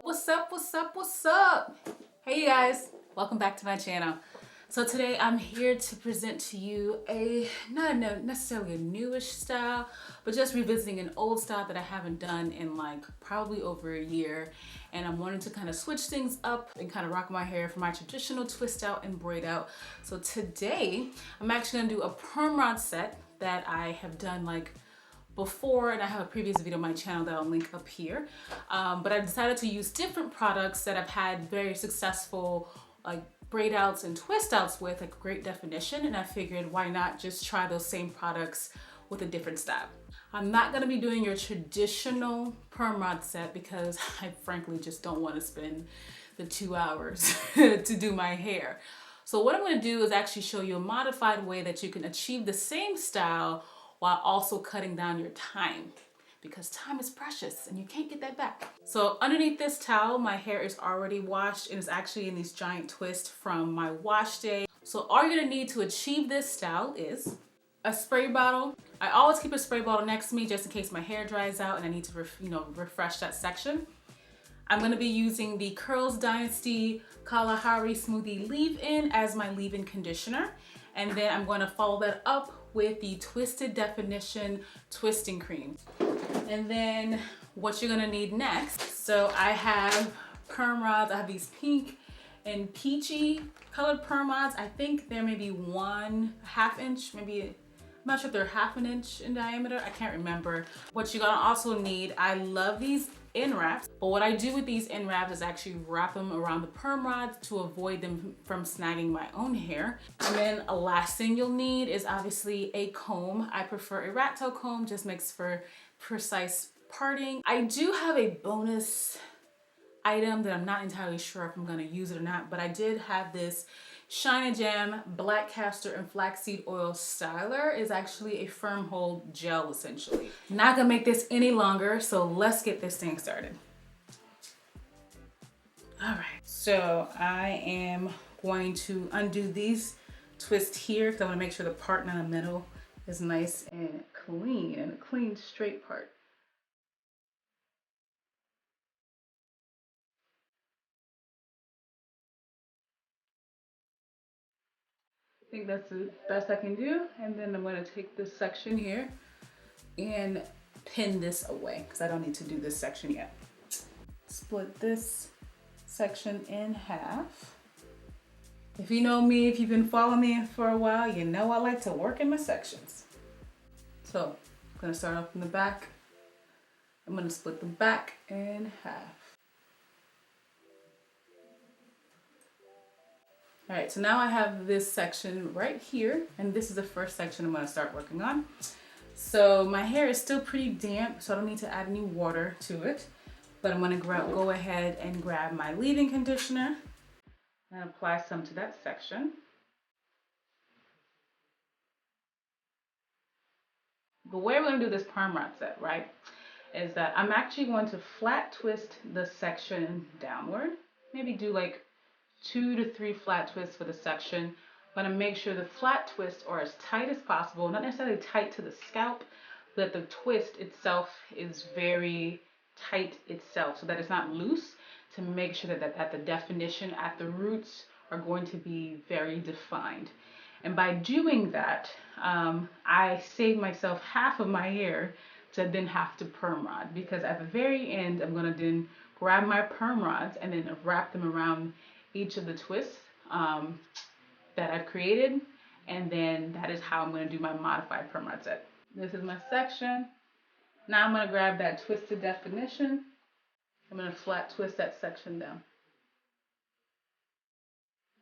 What's up, what's up, what's up? Hey you guys, welcome back to my channel. So today I'm here to present to you not necessarily a newish style, but just revisiting an old style that I haven't done in like probably over a year. And I'm wanting to kind of switch things up and kind of rock my hair for my traditional twist out and braid out. So today I'm actually gonna do a perm rod set that I have done like before, and I have a previous video on my channel that I'll link up here. But I decided to use different products that I've had very successful like braid outs and twist outs with like great definition, and I figured why not just try those same products with a different style. I'm not gonna be doing your traditional perm rod set because I frankly just don't want to spend the 2 hours to do my hair. So what I'm gonna do is actually show you a modified way that you can achieve the same style while also cutting down your time, because time is precious and you can't get that back. So underneath this towel, my hair is already washed and it's actually in these giant twists from my wash day. So all you're gonna need to achieve this style is a spray bottle. I always keep a spray bottle next to me just in case my hair dries out and I need to refresh that section. I'm gonna be using the Curls Dynasty Kalahari Smoothie Leave-In as my leave-in conditioner. And then I'm gonna follow that up with the Twisted Definition Twisting Cream. And then what you're gonna need next. So I have perm rods. I have these pink and peachy colored perm rods. I think they're maybe 1/2 inch, maybe, I'm not sure if they're 1/2 inch in diameter. I can't remember. What you're gonna also need, I love these end wraps, but what I do with these end wraps is actually wrap them around the perm rods to avoid them from snagging my own hair. And then a last thing you'll need is obviously a comb. I prefer a rat tail comb, just makes for precise parting. I do have a bonus item that I'm not entirely sure if I'm gonna use it or not, but I did have this Shine and Jam Black Castor and Flaxseed Oil Styler. Is actually a firm hold gel essentially. Not gonna make this any longer, so let's get this thing started. All right, so I am going to undo these twists here because I wanna make sure the part in the middle is nice and a clean straight part. I think that's the best I can do. And then I'm gonna take this section here and pin this away because I don't need to do this section yet. Split this section in half. If you know me, if you've been following me for a while, you know I like to work in my sections. So I'm gonna start off from the back. I'm gonna split the back in half. All right, so now I have this section right here, and this is the first section I'm gonna start working on. So my hair is still pretty damp, so I don't need to add any water to it, but I'm gonna go ahead and grab my leave-in conditioner and apply some to that section. The way we're gonna do this perm rod set, right, is that I'm actually going to flat twist the section downward, maybe do like 2 to 3 flat twists for the section. I'm gonna make sure the flat twists are as tight as possible, not necessarily tight to the scalp, but the twist itself is very tight itself so that it's not loose, to make sure that the definition at the roots are going to be very defined. And by doing that, I save myself half of my hair to then have to perm rod, because at the very end, I'm gonna then grab my perm rods and then wrap them around each of the twists that I've created, and then that is how I'm going to do my modified perm rod set. This is my section. Now I'm going to grab that twisted definition. I'm going to flat twist that section down.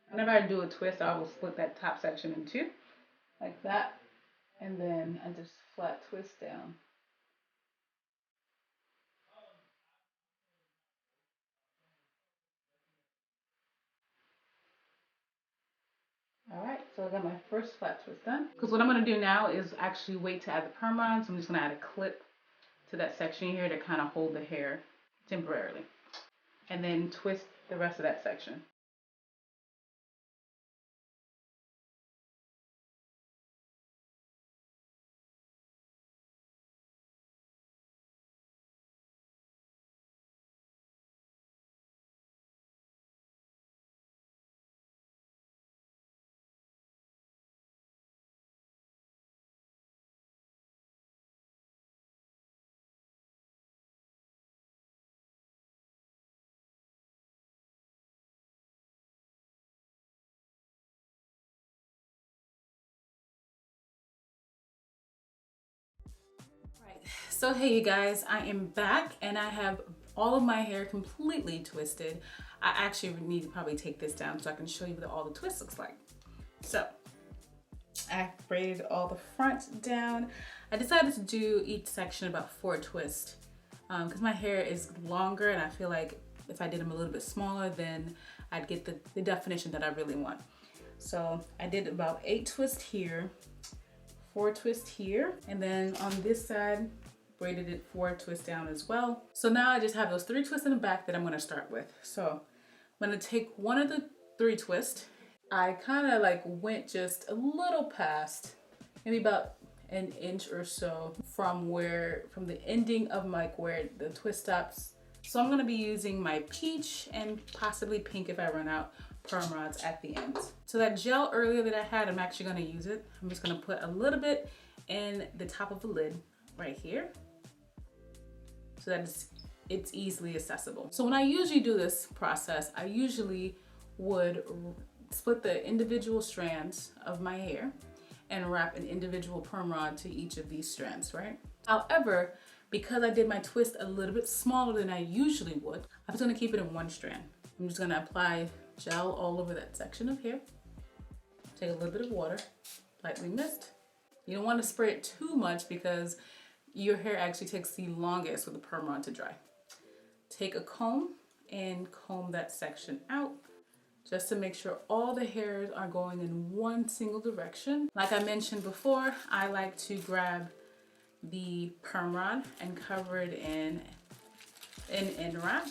Whenever I do a twist, I will split that top section in two, like that, and then I just flat twist down. All right, so I got my first flat twist done. Because what I'm going to do now is actually wait to add the perm on, so I'm just going to add a clip to that section here to kind of hold the hair temporarily, and then twist the rest of that section. So hey you guys, I am back and I have all of my hair completely twisted. I actually need to probably take this down so I can show you what all the twist looks like. So I braided all the front down. I decided to do each section about 4 twists because my hair is longer and I feel like if I did them a little bit smaller then I'd get the definition that I really want. So I did about 8 twists here, 4 twists here, and then on this side braided it 4 twists down as well. So now I just have those 3 twists in the back that I'm going to start with. So I'm going to take one of the 3 twists. I kind of like went just a little past, maybe about an inch or so from the ending of where the twist stops. So I'm going to be using my peach and possibly pink if I run out perm rods at the end. So that gel earlier that I had, I'm actually going to use it. I'm just going to put a little bit in the top of the lid right here so that it's easily accessible. So when I usually do this process, I usually would split the individual strands of my hair and wrap an individual perm rod to each of these strands, right? However, because I did my twist a little bit smaller than I usually would, I'm just gonna keep it in one strand. I'm just gonna apply gel all over that section of hair. Take a little bit of water, lightly mist. You don't wanna spray it too much because your hair actually takes the longest with the perm rod to dry. Take a comb and comb that section out, just to make sure all the hairs are going in one single direction. Like I mentioned before, I like to grab the perm rod and cover it in an end wrap,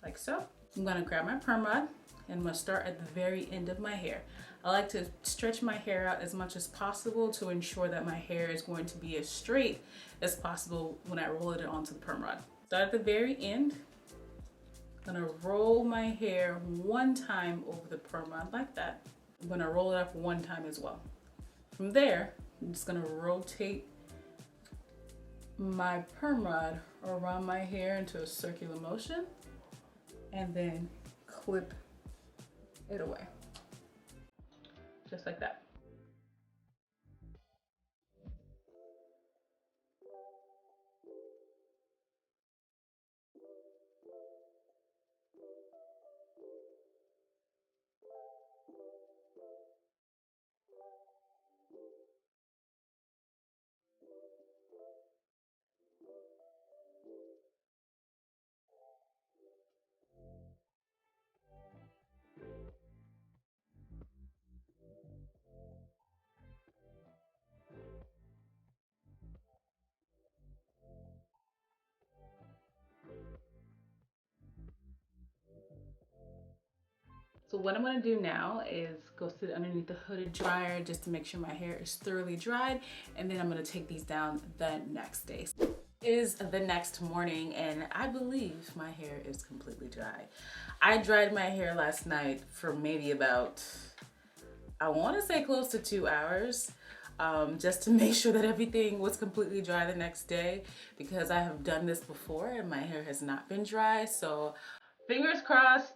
like so. I'm gonna grab my perm rod and I'm gonna start at the very end of my hair. I like to stretch my hair out as much as possible to ensure that my hair is going to be as straight as possible when I roll it onto the perm rod. Start at the very end. I'm gonna roll my hair one time over the perm rod like that. I'm gonna roll it up one time as well. From there, I'm just gonna rotate my perm rod around my hair into a circular motion and then clip it away. Just like that. So what I'm gonna do now is go sit underneath the hooded dryer just to make sure my hair is thoroughly dried, and then I'm gonna take these down the next day. It is the next morning and I believe my hair is completely dry. I dried my hair last night for maybe about, I wanna say close to 2 hours. Just to make sure that everything was completely dry the next day, because I have done this before and my hair has not been dry. So fingers crossed.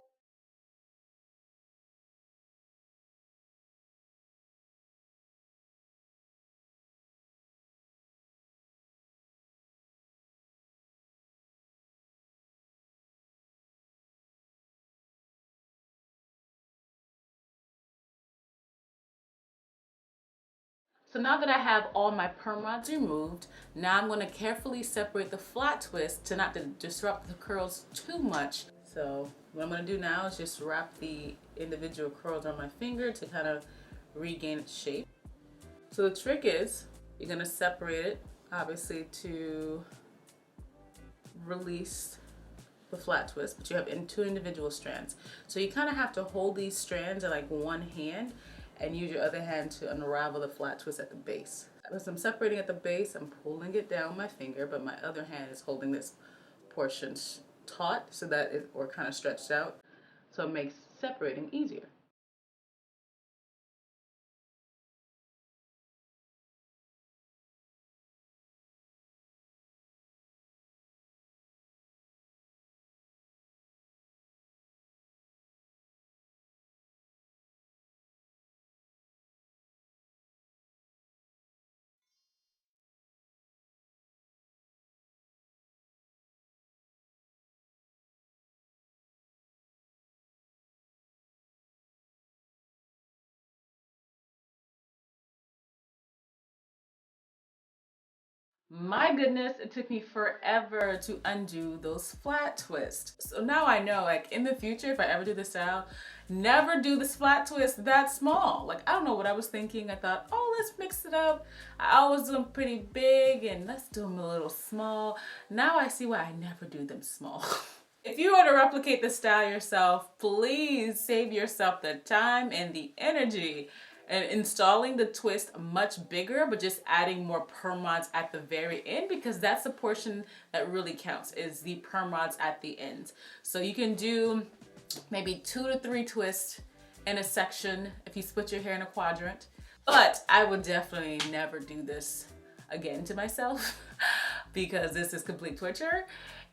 So now that I have all my perm rods removed, now I'm going to carefully separate the flat twist to not to disrupt the curls too much. So what I'm going to do now is just wrap the individual curls on my finger to kind of regain its shape. So the trick is you're going to separate it, obviously, to release the flat twist, but you have 2 individual strands. So you kind of have to hold these strands in like one hand and use your other hand to unravel the flat twist at the base. As I'm separating at the base, I'm pulling it down with my finger, but my other hand is holding this portion taut so that or kind of stretched out, so it makes separating easier. My goodness, it took me forever to undo those flat twists. So now I know, like in the future, if I ever do this style, never do this flat twist that small. Like, I don't know what I was thinking. I thought, oh, let's mix it up. I always do them pretty big and let's do them a little small. Now I see why I never do them small. If you were to replicate the style yourself, please save yourself the time and the energy and installing the twist much bigger, but just adding more perm rods at the very end, because that's the portion that really counts, is the perm rods at the end. So you can do maybe 2 to 3 twists in a section if you split your hair in a quadrant. But I would definitely never do this again to myself because this is complete torture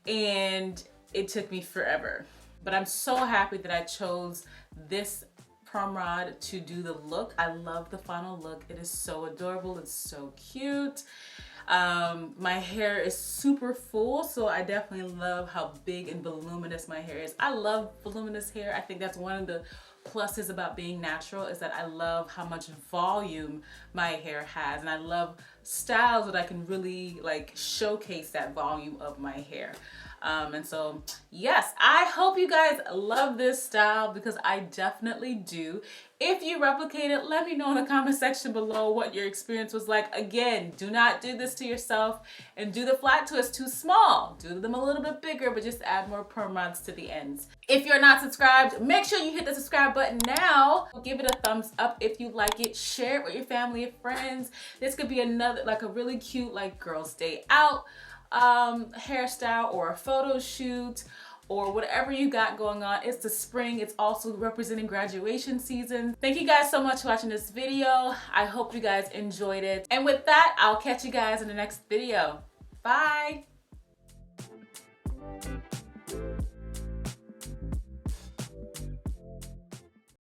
and it took me forever. But I'm so happy that I chose this perm rod to do the look. I love the final look. It is so adorable. It's so cute. My hair is super full, so I definitely love how big and voluminous my hair is. I love voluminous hair. I think that's one of the pluses about being natural, is that I love how much volume my hair has, and I love styles that I can really like showcase that volume of my hair. And so yes, I hope you guys love this style, because I definitely do. If you replicate it, let me know in the comment section below what your experience was like. Again, do not do this to yourself and do the flat twist too small. Do them a little bit bigger, but just add more perm rods to the ends. If you're not subscribed, make sure you hit the subscribe button now. Give it a thumbs up if you like it. Share it with your family and friends. This could be another, like a really cute, like girls' day out hairstyle, or a photo shoot, or whatever you got going on. It's the spring. It's also representing graduation season. Thank you guys so much for watching this video. I hope you guys enjoyed it. And with that, I'll catch you guys in the next video. Bye.